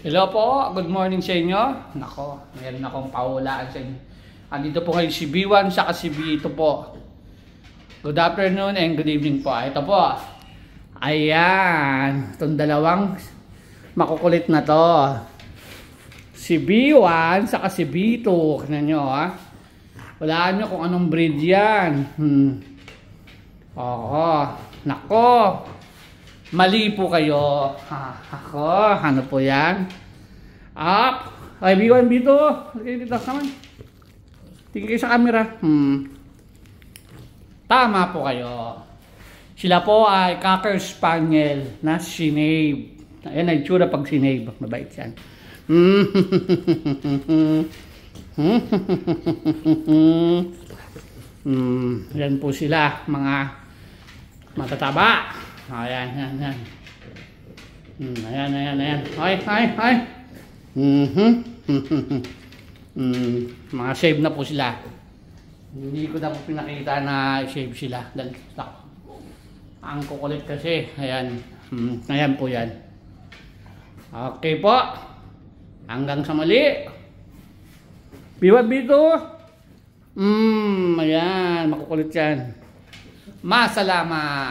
Hello po, good morning sa inyo. Nako, meron akong pahulaan sa inyo. Andito po kayo si B1 saka si B2 po. Good afternoon and good evening po. Ito po. Ayan, itong dalawang makukulit na to. Si B1 saka si B2. Kanya nyo ha. Walaan nyo kung anong breed yan. Oo, nako. Mali po kayo. Ako, ano po yan? Up. Ay, B1, B2. Okay, dito naman. Tingin kayo sa camera. Tama po kayo. Sila po ay Cocker Spaniel na sinave. Ayan ang itsura pag sinave. Mabait yan. Yan po sila, mga matataba. Ayan, ayan, ayan. Ayan. Ay. Mga save na po sila. Hindi ko na po pinakita na save sila. Dahil ang kukulit kasi. Ayan. Ayan po yan. Okay po. Hanggang sa muli. B1, B2. Ayan. Makukulit yan. Masalama.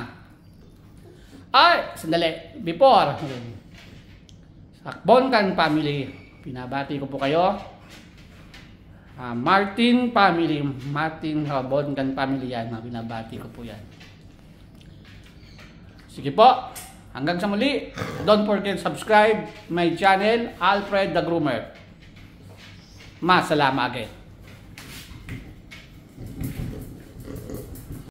Ay, sandali. Before. Sa Boncan family. Pinabati ko po kayo. Martin family. Martin Boncan family yan. Pinabati ko po yan. Sige po. Hanggang sa muli. Don't forget to subscribe my channel, Alfred the Groomer. Masalama again.